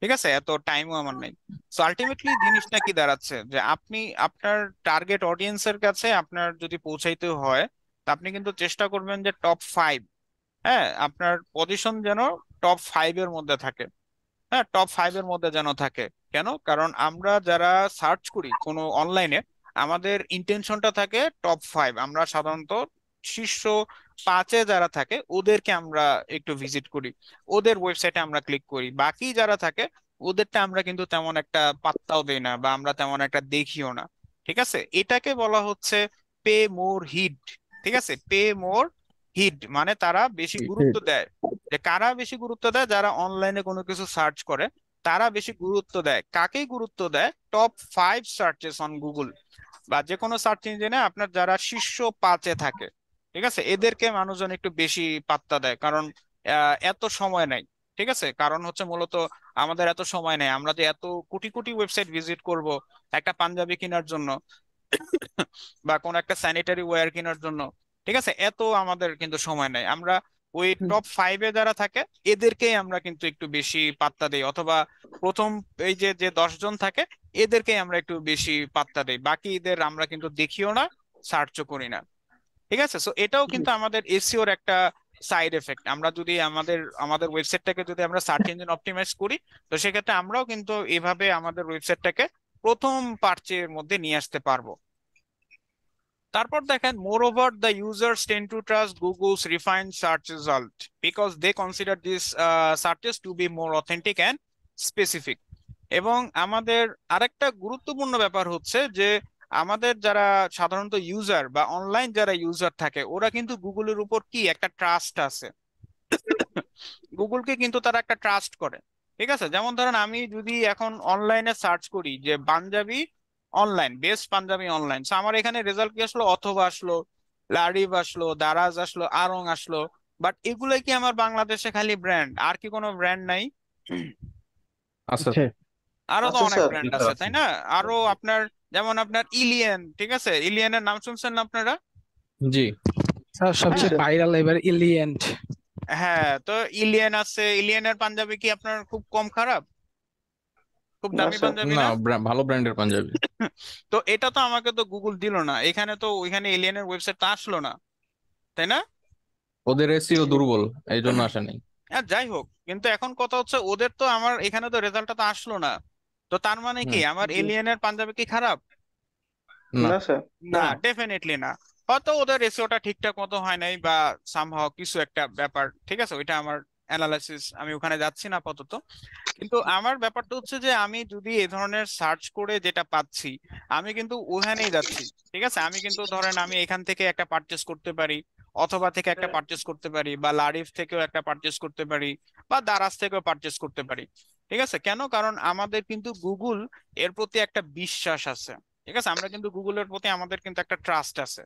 ঠিক আছে, এত টাইমও আমার নাই। সো আলটিমেটলি জিনিসটা কি দাঁড়াচ্ছে যে আপনি আপনার টার্গেট অডিয়েন্সের কাছে আপনার যদি পৌঁছাইতে হয়, তা আপনি কিন্তু চেষ্টা করবেন যে টপ 5, হ্যাঁ, আপনার পজিশন যেন টপ 5 এর মধ্যে থাকে। হ্যাঁ, টপ 5 এর মধ্যে যেন থাকে। কেন? কারণ আমরা যারা সার্চ করি কোনো অনলাইনে, আমাদের ইন্টেনশনটা থাকে টপ 5। আমরা সাধারণত শীর্ষ 5-এ যারা থাকে ওদেরকে আমরা একটু ভিজিট করি, ওদের ওয়েবসাইটে আমরা ক্লিক করি। বাকি যারা থাকে ওদেরটা আমরা কিন্তু তেমন একটা পাত্তাও দেই না বা আমরা তেমন একটা দেখিও না। ঠিক আছে, এটাকে বলা হচ্ছে পে মোর হিট। ঠিক আছে, পে মোর হিট মানে তারা বেশি গুরুত্ব দেয়। যে কারা বেশি গুরুত্ব দেয়? যারা অনলাইনে কোনো কিছু সার্চ করে তারা বেশি গুরুত্ব দেয়। কাকেই গুরুত্ব দেয়? টপ 5 সার্চেস অন গুগল বা যে কোনো সার্চ ইঞ্জিনে আপনার যারা শীর্ষ 5-এ থাকে, ঠিক আছে, এদেরকে মানুষজন একটু বেশি পাত্তা দেয়। কারণ এত সময় নাই। ঠিক আছে, কারণ হচ্ছে মূলত আমাদের এত সময় নেই, আমরা যে এত কোটি কোটি ওয়েবসাইট ভিজিট করব একটা পাঞ্জাবি কেনার জন্য বা কোন একটা স্যানিটারি ওয়্যার কেনার জন্য, ঠিক আছে, এত আমাদের কিন্তু সময় নেই। আমরা ওই টপ 5-এ যারা থাকে এদেরকেই আমরা কিন্তু একটু বেশি পাত্তা দেই, অথবা প্রথম এই যে যে 10 জন থাকে এদেরকেই আমরা একটু বেশি পাত্তা দেই, বাকিদের আমরা কিন্তু দেখিও না, সার্চও করি না। ঠিক আছে, সো এটাও কিন্তু আমাদের এসইওর একটা সাইড এফেক্ট। আমরা যদি আমাদের আমাদের ওয়েবসাইটটাকে যদি আমরা সার্চ ইঞ্জিন অপটিমাইজ করি, তো সেক্ষেত্রে আমরাও কিন্তু এভাবে আমাদের ওয়েবসাইটটাকে প্রথম পার্চের মধ্যে নিয়ে আসতে পারবো। তারপর দেখেন, moreover the users tend to trust Google's refined search result because they consider these searches to be more authentic and specific. এবং আমাদের আরেকটা গুরুত্বপূর্ণ ব্যাপার হচ্ছে যে আমাদের যারা সাধারণত ইউজার বা অনলাইন যারা ইউজার থাকে ওরা কিন্তু গুগলের উপর কি একটা ট্রাস্ট আছে, গুগলকে কিন্তু তারা একটা ট্রাস্ট করে। ঠিক আছে, যেমন ধরেন আমি যদি এখন অনলাইনে সার্চ করি যে Punjabi online, best Punjabi online, আমার এখানে রেজাল্ট কি আসলো, অথবা আসলো, লারিভ আসলো, দারাজ আসলো, আরং আসলো, বাট এগুলোই কি আমার বাংলাদেশে খালি ব্র্যান্ড? আর কি কোনো ব্র্যান্ড নাই? আচ্ছা, আরো তো আছে অনেক স্যার। ব্র্যান্ড আছে, তাই না? আরো আপনার যেমন আপনার ইলিয়েন, ঠিক আছে, ইলিয়েনের নাম শুনছেন না আপনারা? জি স্যার সবচেয়ে হ্যাঁ ভাইরাল এবার ইলিয়েন্ট। হ্যাঁ, তো ইলিয়েন আছে, ইলিয়েনের পাঞ্জাবি কি আপনার খুব কম খারাপ? খুব না দামি স্যার। পাঞ্জাবি না, না? ভালো ব্র্যান্ডের পাঞ্জাবি। তো এটা তো আমাকে তো গুগল দিল না, এখানে তো ওইখানে এলিয়েনের ওয়েবসাইট তো আসলো না, তাই না? ওদের এসইও দুর্বল, এই জন্য আসে নাই। হ্যাঁ, যাই হোক, কিন্তু এখন কথা হচ্ছে ওদের তো আমার এখানে তো রেজাল্টটা তো আসলো না, তো তার মানে কি হুম, আমার এলিয়েনের পাঞ্জাবি কি খারাপ? না না স্যার। না, ডেফিনেটলি না। হয়তো ওদের এসইওটা ঠিকঠাক মতো হয় নাই বা সামহাও কিছু একটা ব্যাপার, ঠিক আছে, ওইটা আমার অ্যানালাইসিস, আমি ওখানে যাচ্ছি না আপাতত। কিন্তু আমার ব্যাপারটা হচ্ছে যে আমি যদি এই ধরনের সার্চ করে যেটা পাচ্ছি আমি কিন্তু ওখানেই যাচ্ছি। ঠিক আছে, আমি কিন্তু ধরেন আমি এখান থেকে একটা পারচেস করতে পারি, অথবা থেকে একটা পারচেস করতে পারি, বা লারিফ থেকেও একটা পারচেস করতে পারি, বা দারাজ থেকেও পারচেস করতে পারি। ঠিক আছে, কেন? কারণ আমাদের কিন্তু গুগল এর প্রতি একটা বিশ্বাস আছে। ঠিক আছে, আমরা কিন্তু গুগলের প্রতি আমাদের কিন্তু একটা ট্রাস্ট আছে।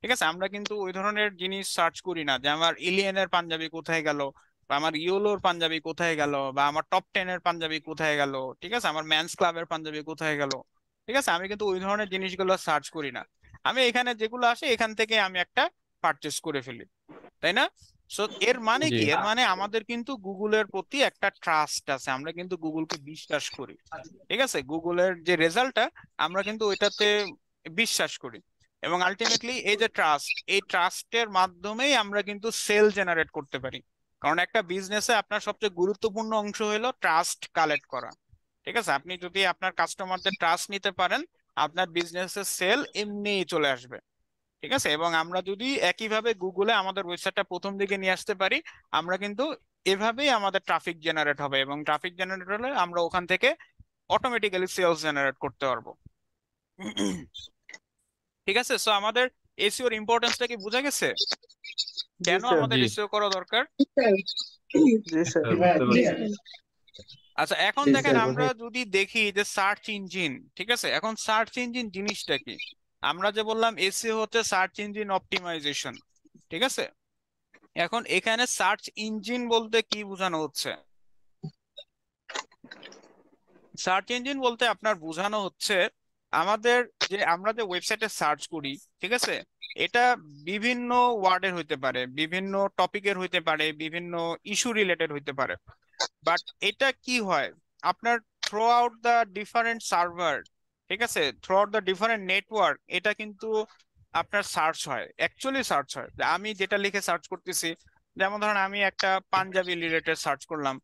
ঠিক আছে, আমরা কিন্তু ওই ধরনের জিনিস সার্চ করি না যে আমার ইলিয়েনের পাঞ্জাবি কোথায় গেল, বা আমার ইয়োলোর পাঞ্জাবি কোথায় গেল, বা আমার টপ 10 এর পাঞ্জাবি কোথায় গেল, ঠিক আছে, আমার ম্যানস ক্লাবের পাঞ্জাবি কোথায় গেল। ঠিক আছে, আমি কিন্তু ওই ধরনের জিনিসগুলো সার্চ করি না, আমি এখানে যেগুলো আসে এখান থেকে আমি একটা পারচেস করে ফেলি, তাই না? সো এর মানে জি কি? এর মানে আমাদের কিন্তু গুগলের প্রতি একটা ট্রাস্ট আছে, আমরা কিন্তু গুগলকে বিশ্বাস করি। ঠিক আছে, গুগলের যে রেজাল্টটা আমরা কিন্তু ওইটাতে বিশ্বাস করি, এবং আলটিমেটলি এই যে ট্রাস্ট, এই ট্রাস্টের মাধ্যমেই আমরা কিন্তু সেল জেনারেট করতে পারি। কারণ একটা বিজনেসে আপনার সবচেয়ে গুরুত্বপূর্ণ অংশ হলো ট্রাস্ট কালেক্ট করা। ঠিক আছে, আপনি যদি আপনার কাস্টমারদের ট্রাস্ট নিতে পারেন আপনার বিজনেসের সেল এমনিই চলে আসবে। ঠিক আছে, এবং আমরা যদি একইভাবে গুগলে আমাদের ওয়েবসাইটটা প্রথম দিকে নিয়ে আসতে পারি আমরা কিন্তু এভাবেই আমাদের ট্রাফিক জেনারেট হবে, এবং ট্রাফিক জেনারেট হলে আমরা ওখান থেকে অটোমেটিক্যালি সেলস জেনারেট করতে পারবো। ঠিক আছে, সো আমাদের এসইওর ইম্পর্টেন্সটা কি বোঝা গেছে? জি কেন স্যার। আমাদের জি এসইও করা দরকার? জি স্যার। বুঝতে পারছি। আচ্ছা, এখন জি দেখেন স্যার, আমরা যদি দেখি যে সার্চ ইঞ্জিন, ঠিক আছে, এখন সার্চ ইঞ্জিন জিনিসটা কি? আমরা যে বললাম এসইও হচ্ছে সার্চ ইঞ্জিন অপটিমাইজেশন। ঠিক আছে, এখন এখানে সার্চ ইঞ্জিন বলতে কি বোঝানো হচ্ছে? সার্চ ইঞ্জিন বলতে আপনার বোঝানো হচ্ছে আমাদের যে আমরা যে ওয়েবসাইটে সার্চ করি, ঠিক আছে, এটা বিভিন্ন ওয়ার্ডের হইতে পারে, বিভিন্ন টপিকের হইতে পারে, বিভিন্ন ইস্যু রিলেটেড হইতে পারে, বাট এটা কি হয় আপনার through out the different server, ঠিক আছে, through out the different network, এটা কিন্তু আপনার সার্চ হয়, অ্যাকচুয়ালি সার্চ হয়। যে আমি যেটা লিখে সার্চ করতেছি, যেমন ধরেন আমি একটা পাঞ্জাবি রিলেটেড সার্চ করলাম,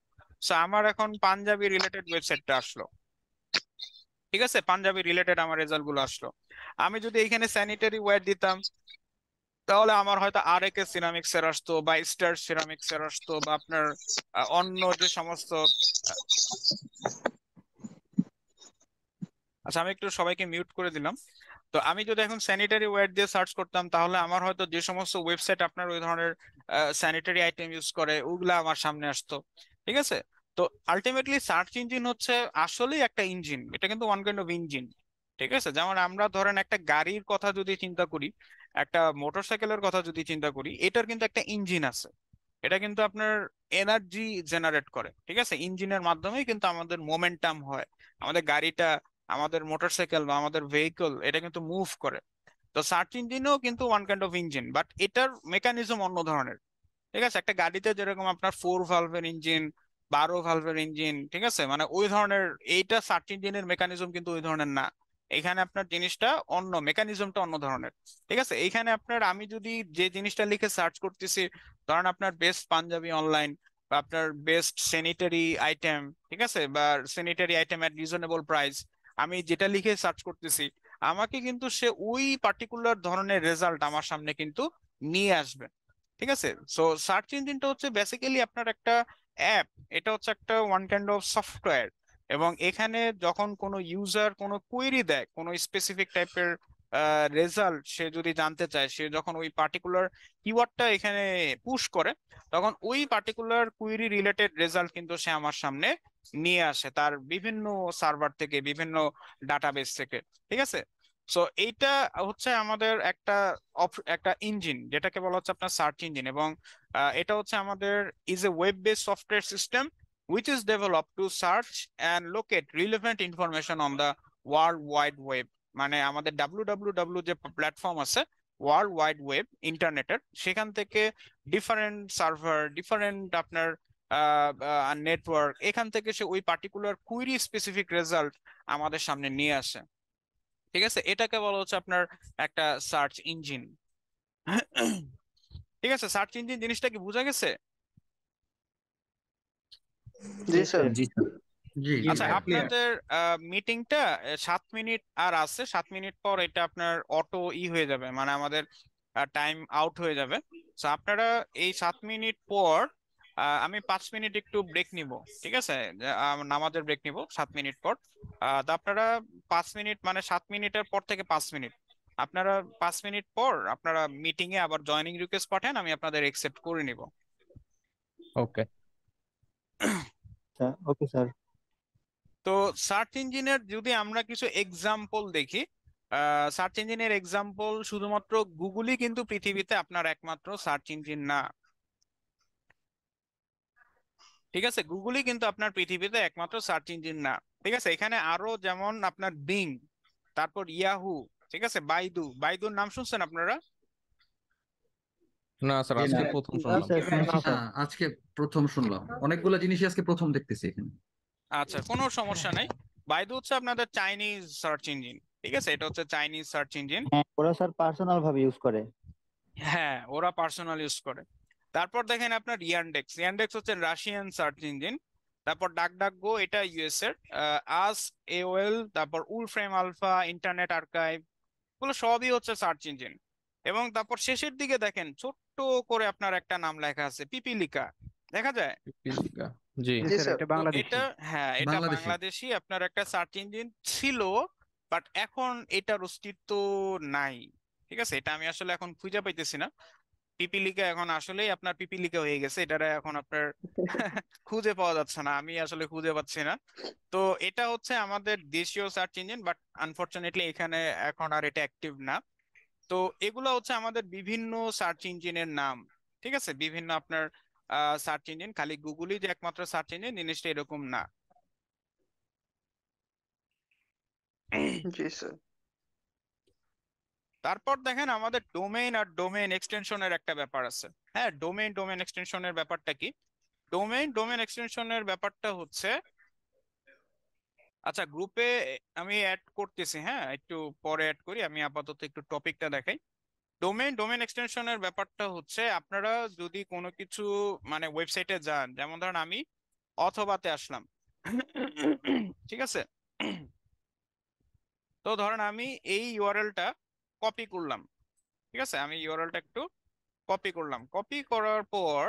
সো আমার এখন পাঞ্জাবি রিলেটেড ওয়েবসাইটটা আসলো। ঠিক আছে, পাঞ্জাবি রিলেটেড আমার রেজাল্ট গুলো আসলো। আমি যদি এখানে স্যানিটারি ওয়্যার দিতাম তাহলে আমার হয়তো আরএকে সিরামিক্স এর আসতো, বা স্টার সিরামিক্স এর আসতো, বা আপনার অন্য যে সমস্ত আচ্ছা, আমি একটু সবাইকে মিউট করে দিলাম। তো আমি যদি এখন স্যানিটারি ওয়্যার দিয়ে সার্চ করতাম তাহলে আমার হয়তো যে সমস্ত ওয়েবসাইট আপনার ওই ধরনের স্যানিটারি আইটেম ইউজ করে ওগুলা আমার সামনে আসতো। ঠিক আছে, তো আলটিমেটলি সার্চ ইঞ্জিন হচ্ছে আসলেই একটা ইঞ্জিন, এটা কিন্তু ওয়ান কাইন্ড অফ ইঞ্জিন। ঠিক আছে, যেমন আমরা ধরেন একটা গাড়ির কথা যদি চিন্তা করি, একটা মোটরসাইকেলের কথা যদি চিন্তা করি, এটার কিন্তু একটা ইঞ্জিন আছে, এটা কিন্তু আপনার এনার্জি জেনারেট করে। ঠিক আছে, ইঞ্জিনের মাধ্যমেই কিন্তু আমাদের মোমেন্টাম হয়, আমাদের গাড়িটা, আমাদের মোটরসাইকেল বা আমাদের ভেহিকল এটা কিন্তু মুভ করে। তো সার্চ ইঞ্জিনও কিন্তু one kind of engine, but এটার মেকানিজম অন্য ধরনের। ঠিক আছে, একটা গাড়িতে যেরকম আপনার 4 ভালভের ইঞ্জিন, 12 ভালভের ইঞ্জিন, ঠিক আছে, মানে ওই ধরনের, এইটা সার্চ ইঞ্জিনের মেকানিজম কিন্তু ওই ধরনের না। এখানে আপনার জিনিসটা অন্য, মেকানিজমটা অন্য ধরনের। ঠিক আছে, এইখানে আপনার আমি যদি যে জিনিসটা লিখে সার্চ করতেছি, ধরেন আপনার বেস্ট পাঞ্জাবি অনলাইন, বা আপনার বেস্ট স্যানিটারি আইটেম, ঠিক আছে, বা স্যানিটারি আইটেম এট রিজনেবল প্রাইস, আমি যেটা লিখে সার্চ করতেছি আমাকে কিন্তু সে ওই পার্টিকুলার ধরনের রেজাল্ট আমার সামনে কিন্তু নিয়ে আসবে। ঠিক আছে, সো সার্চ ইঞ্জিনটা হচ্ছে বেসিক্যালি আপনার একটা অ্যাপ, এটা হচ্ছে একটা ওয়ান কাইন্ড অফ সফটওয়্যার। এবং এখানে যখন কোনো ইউজার কোনো কোয়েরি দেয়, কোনো স্পেসিফিক টাইপের রেজাল্ট সে যদি জানতে চায়, সে যখন ওই পার্টিকুলার কিওয়ার্ডটা এখানে পুশ করে, তখন ওই পার্টিকুলার কুইরি রিলেটেড রেজাল্ট কিন্তু সে আমার সামনে নিয়ে আসে তার বিভিন্ন সার্ভার থেকে, বিভিন্ন ডাটাবেস থেকে। ঠিক আছে, সো এইটা হচ্ছে আমাদের একটা ইঞ্জিন, যেটাকে বলা হচ্ছে আপনার সার্চ ইঞ্জিন। এবং এটা হচ্ছে আমাদের is a web based software system which is developed to search and locate relevant information on the world wide web। মানে আমাদের www যে প্ল্যাটফর্ম আছে, ওয়ার্ল্ড ওয়াইড ওয়েব, ইন্টারনেটের, সেখান থেকে ডিফারেন্ট সার্ভার, ডিফারেন্ট আপনার নেটওয়ার্ক, এখান থেকে সে ওই পার্টিকুলার কুইরি স্পেসিফিক রেজাল্ট আমাদের সামনে নিয়ে আসে। ঠিক আছে, এটাকে বলা হচ্ছে আপনার একটা সার্চ ইঞ্জিন। ঠিক আছে, সার্চ ইঞ্জিন জিনিসটা কি বোঝা গেছে? জি স্যার। জি স্যার। জি আচ্ছা, ক্লিয়ার। আপনাদের মিটিংটা 7 মিনিট আর আছে, 7 মিনিট পর এটা আপনার অটো হয়ে যাবে, মানে আমাদের টাইম আউট হয়ে যাবে। তো আপনারা এই 7 মিনিট পর আমি 5 মিনিট একটু ব্রেক নিব। ঠিক আছে, নামাজের ব্রেক নিব 7 মিনিট পর। তো আপনারা 5 মিনিট, মানে 7 মিনিটের পর থেকে 5 মিনিট, আপনারা 5 মিনিট পর আপনারা মিটিং এ আবার জয়েনিং রিকোয়েস্ট পাঠান, আমি আপনাদের একসেপ্ট করে নিব। ওকে। Okay sir. তো সার্চ ইঞ্জিনের যদি আমরা কিছু এক্সাম্পল দেখি, সার্চ ইঞ্জিনের এক্সাম্পল শুধুমাত্র গুগলই কিন্তু পৃথিবীতে আপনার একমাত্র সার্চ ইঞ্জিন না। ঠিক আছে, গুগলই কিন্তু আপনার পৃথিবীতে একমাত্র সার্চ ইঞ্জিন না। ঠিক আছে, এখানে আরো যেমন আপনার বিং, তারপর ইয়াহু, ঠিক আছে, বাইদুর নাম শুনছেন আপনারা? না স্যার, জি না। আজকে প্রথম শুনলাম। হ্যাঁ, আজকে প্রথম শুনলাম, অনেকগুলো জিনিসই আজকে প্রথম দেখতেছি এখানে। আচ্ছা, কোনো সমস্যা নাই। বাইদু হচ্ছে আপনাদের চাইনিজ সার্চ ইঞ্জিন। ঠিক আছে, এটা হচ্ছে চাইনিজ সার্চ ইঞ্জিন। ওরা স্যার পার্সোনাল ভাবে ইউজ করে। হ্যাঁ, ওরা পার্সোনাল ইউজ করে। তারপর দেখেন আপনার ইয়ান্ডেক্স, ইয়ান্ডেক্স হচ্ছে রাশিয়ান সার্চ ইঞ্জিন। তারপর ডাকডাকগো, এটা ইউএস এর। আস, এওএল, তারপর উলফ্রেম আলফা, ইন্টারনেট আর্কাইভ, এগুলো সবই হচ্ছে সার্চ ইঞ্জিন। এবং তারপর শেষের দিকে দেখেন ছোট্ট করে আপনার একটা নাম লেখা আছে, পিপিলিকা, দেখা যায়? পিপিলিকা। জি। জি স্যার, এটা তো বাংলাদেশি। এটা, হ্যাঁ, এটা বাংলাদেশি। বাংলাদেশি আপনার একটা সার্চ ইঞ্জিন ছিল, বাট এখন এটার অস্তিত্ব নাই। ঠিক আছে, এটা আমি আসলে এখন খুঁজে পাইতেছি না। পিপিলিকা এখন আসলেই আপনার পিপিলিকা হয়ে গেছে, এটা এখন আপনার খুঁজে পাওয়া যাচ্ছে না, আমি আসলে খুঁজে পাচ্ছি না। তো এটা হচ্ছে আমাদের দেশীয় সার্চ ইঞ্জিন, বাট আনফরচুনেটলি এখানে এখন আর এটা অ্যাক্টিভ না। তো এগুলো হচ্ছে আমাদের বিভিন্ন সার্চ ইঞ্জিনের নাম। ঠিক আছে, বিভিন্ন আপনার সার্চ ইঞ্জিন, খালি গুগলই যে একমাত্র সার্চ ইঞ্জিন জিনিসটা এরকম না। জি স্যার। তারপর দেখেন আমাদের ডোমেইন আর ডোমেইন এক্সটেনশনের একটা ব্যাপার আছে। হ্যাঁ, ডোমেইন এক্সটেনশনের ব্যাপারটা কি? ডোমেইন এক্সটেনশনের ব্যাপারটা হচ্ছে, আচ্ছা গ্রুপে আমি অ্যাড করতেছি, হ্যাঁ একটু পরে অ্যাড করি, আমি আপাতত একটু টপিকটা দেখাই। ডোমেইন এক্সটেনশনের ব্যাপারটা হচ্ছে, আপনারা যদি কোনো কিছু মানে ওয়েবসাইটে যান, যেমন ধরেন আমি অথবাতে আসলাম, ঠিক আছে, তো ধরেন আমি এই ইউআরএলটা কপি করলাম। ঠিক আছে, আমি ইউআরএলটা একটু কপি করলাম, কপি করার পর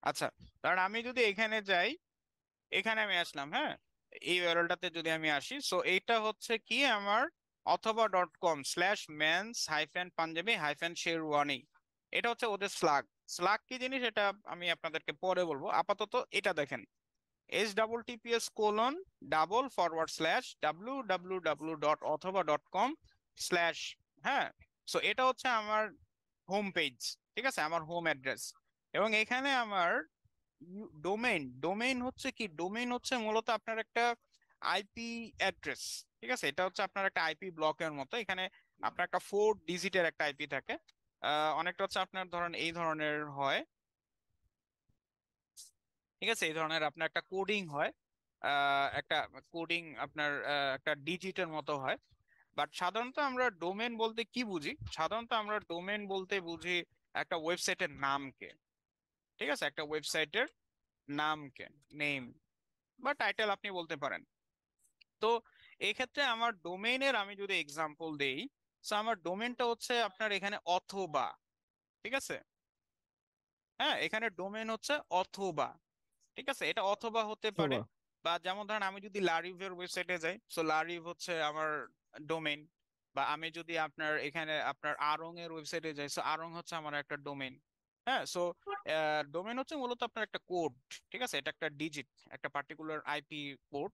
আচ্ছা, কারণ আমি যদি এখানে যাই, এখানে আমি আসলাম, হ্যাঁ, এই ইউআরএলটাতে যদি আমি আসি, সো এইটা হচ্ছে কি আমার অথবা.com/মেন্স-পাঞ্জাবি-শেরওয়ানি, এটা হচ্ছে ওদের স্লাগ। স্লাগ কি জিনিস এটা আমি আপনাদেরকে পরে বলবো, আপাতত এটা দেখেন, https://www.অথবা.com/ হ্যাঁ। সো এটা হচ্ছে আমার হোম পেজ, ঠিক আছে, আমার হোম অ্যাড্রেস। এবং এখানে আমার ডোমেইন হচ্ছে কি, ডোমেইন হচ্ছে মূলত আপনার একটা আইপি অ্যাড্রেস। ঠিক আছে, এটা হচ্ছে আপনার একটা আইপি ব্লকের মতো, এখানে আপনার একটা 4 ডিজিটের একটা আইপি থাকে। অনেকটা হচ্ছে আপনার ধরেন এই ধরনের হয়, ঠিক আছে, এই ধরনের আপনার একটা কোডিং হয়, একটা কোডিং আপনার একটা ডিজিটের মতো হয়। বাট সাধারণত আমরা ডোমেন বলতে কি বুঝি? সাধারণত আমরা ডোমেন বলতে বুঝি একটা ওয়েবসাইটের নামকে। ঠিক আছে, একটা ওয়েবসাইটের নামকে, নেম বা টাইটেল আপনি বলতে পারেন। তো এই ক্ষেত্রে আমার ডোমেইনের আমি যদি এক্সাম্পল দেই, তো আমার ডোমেইনটা হচ্ছে আপনার এখানে অথবা, ঠিক আছে, হ্যাঁ এখানে ডোমেইন হচ্ছে অথবা, ঠিক আছে, এটা অথবা হতে পারে। অথবা বা যেমন ধরেন আমি যদি লারিভের ওয়েবসাইটে যাই, সো লারিভ হচ্ছে আমার ডোমেইন। বা আমি যদি আপনার এখানে আপনার আরং এর ওয়েবসাইটে যাই, সো আরং হচ্ছে আমার একটা ডোমেইন। হ্যাঁ, সো ডোমেইন হচ্ছে মূলত আপনার একটা কোড, ঠিক আছে, এটা একটা ডিজিট, একটা পার্টিকুলার আইপি কোড।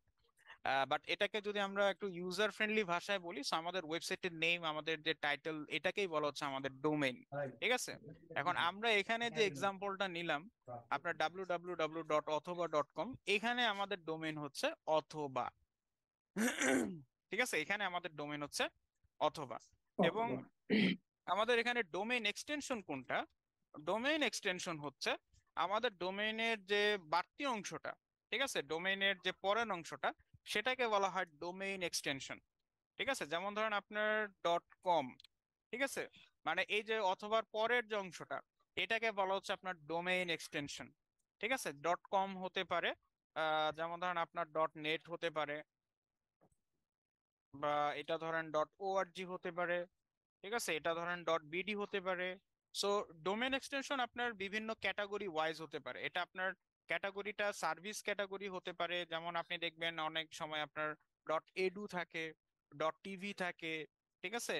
বাট এটাকে যদি আমরা একটু ইউজার ফ্রেন্ডলি ভাষায় বলি, so আমাদের ওয়েবসাইটের নেম, আমাদের যে টাইটেল, এটাকেই বলা হচ্ছে আমাদের ডোমেইন, ঠিক আছে। এখন আমরা এখানে যে এক্সাম্পলটা নিলাম আপনার www.অথবা.com, এখানে আমাদের ডোমেইন হচ্ছে অথবা, ঠিক আছে, এখানে আমাদের ডোমেইন হচ্ছে অথবা। এবং আমাদের এখানে ডোমেইন এক্সটেনশন কোনটা? ডোমেইন এক্সটেনশন হচ্ছে আমাদের ডোমেইনের যে বাড়তি অংশটা, ঠিক আছে, ডোমেইনের যে পরের অংশটা, সেটাকে বলা হয় ডোমেইন এক্সটেনশন, ঠিক আছে। যেমন ধরেন আপনার ডট কম, ঠিক আছে, মানে এই যে অথবার পরের যে অংশটা, এটাকে বলা হচ্ছে আপনার ডোমেইন এক্সটেনশন, ঠিক আছে। ডট কম হতে পারে, যেমন ধরেন আপনার ডট নেট হতে পারে, বা এটা ধরেন ডট ওআরজি হতে পারে, ঠিক আছে, এটা ধরেন ডট বিডি হতে পারে। সো ডোমেন এক্সটেনশন আপনার বিভিন্ন ক্যাটাগরি ওয়াইজ হতে পারে। এটা আপনার ক্যাটাগরিটা সার্ভিস ক্যাটাগরি হতে পারে, যেমন আপনি দেখবেন অনেক সময় আপনার ডট এডু থাকে, ডট টিভি থাকে, ঠিক আছে।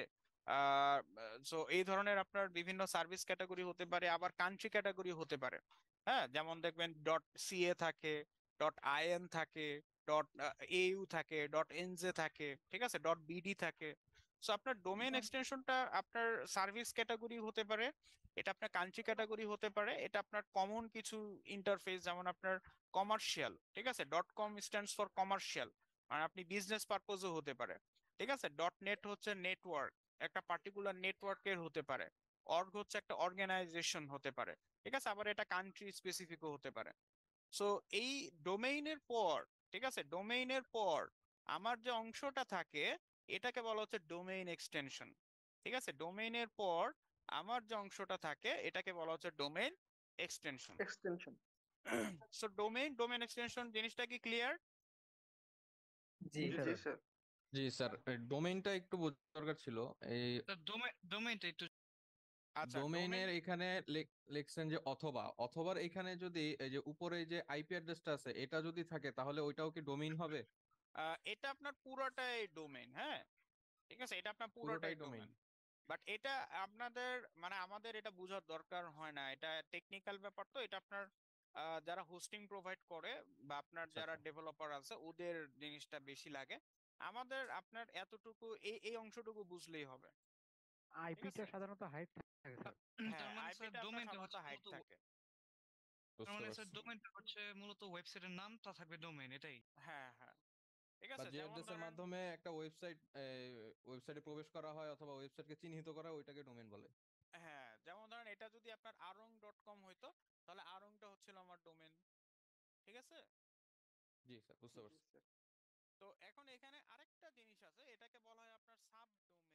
আহ সো এই ধরনের আপনার বিভিন্ন সার্ভিস ক্যাটাগরি হতে পারে, আবার কান্ট্রি ক্যাটাগরি হতে পারে। হ্যাঁ, যেমন দেখবেন ডট সিএ থাকে, ডট আইএন থাকে, ডট এইউ থাকে, ডট এনজে থাকে, ঠিক আছে, ডট বিডি থাকে। সো আপনার ডোমেইন এক্সটেনশনটা আপনার সার্ভিস ক্যাটাগরি হতে পারে, এটা আপনার কান্ট্রি ক্যাটাগরি হতে পারে, এটা আপনার কমন কিছু ইন্টারফেস, যেমন আপনার কমার্শিয়াল, ঠিক আছে, dot com stands for commercial, মানে আপনি বিজনেস পারপোজও হতে পারে, ঠিক আছে। ডট নেট হচ্ছে নেটওয়ার্ক, একটা পার্টিকুলার নেটওয়ার্কের হতে পারে। অর্গ হচ্ছে একটা অর্গানাইজেশন হতে পারে, ঠিক আছে, আবার এটা কান্ট্রি স্পেসিফিকও হতে পারে। সো এই ডোমেইনের পর, ঠিক আছে, ডোমেইনের পর আমার যে অংশটা থাকে, এটাকে বলা হচ্ছে ডোমেইন এক্সটেনশন, ঠিক আছে। ডোমেইনের পর আমার যে অংশটা থাকে, এটাকে বলা হচ্ছে domain extension. Extension. So domain extension জিনিসটা কি ক্লিয়ার? জি জি স্যার। স্যার। জি স্যার, ডোমেইনটা একটু বোঝা দরকার ছিল। এই ডোমেইনটা একটু আচ্ছা, ডোমেইন, ডোমেইনের এখানে লিখছেন যে অথবা, অথবার এখানে যদি এই যে উপরে যে আইপি অ্যাড্রেসটা আছে এটা যদি থাকে তাহলে ওইটাও কি ডোমেইন হবে? এটা আপনার পুরোটাই ডোমেইন, হ্যাঁ, ঠিক আছে, এটা আপনার পুরোটাই পুরোটাই ডোমেইন। ডোমেইন। বাট এটা আপনাদের মানে আমাদের এটা বোঝার দরকার হয় না, এটা টেকনিক্যাল ব্যাপার। তো এটা আপনার যারা হোস্টিং প্রোভাইড করে বা আপনার আচ্ছা যারা আচ্ছা। ডেভেলপার আছে, ওদের জিনিসটা বেশি লাগে। আমাদের আপনার এতটুকু এই অংশটুকু বুঝলেই হবে, ঠিক আইপিটা আছে। সাধারণত হাইট থাকে স্যার। হ্যাঁ, তার মানে স্যার আইপিটা আপনার ডোমেইনটা সাধারণত হচ্ছে হাইট মূলত থাকে। তার বুঝতে মানে স্যার পারছি। ডোমেইনটা হচ্ছে মূলত ওয়েবসাইটের নাম, তা থাকবে ডোমেইন, এটাই। হ্যাঁ হ্যাঁ, ঠিক বা আছে, যে যেমন অ্যাড্রেসের ধরেন, মাধ্যমে একটা ওয়েবসাইটে প্রবেশ করা হয় অথবা ওয়েবসাইটকে চিহ্নিত করা হয় ওইটাকে ডোমেইন বলে। হ্যাঁ যেমন ধরেন এটা যদি আপনার arong.com হইতো, তাহলে আরংটা হচ্ছিল আমার ডোমেন, ঠিক আছে। জি স্যার, বুঝতে জি পারছি। স্যার। তো এখন এখানে আরেকটা জিনিস আছে, এটাকে বলা হয় আপনার সাব ডোমেইন।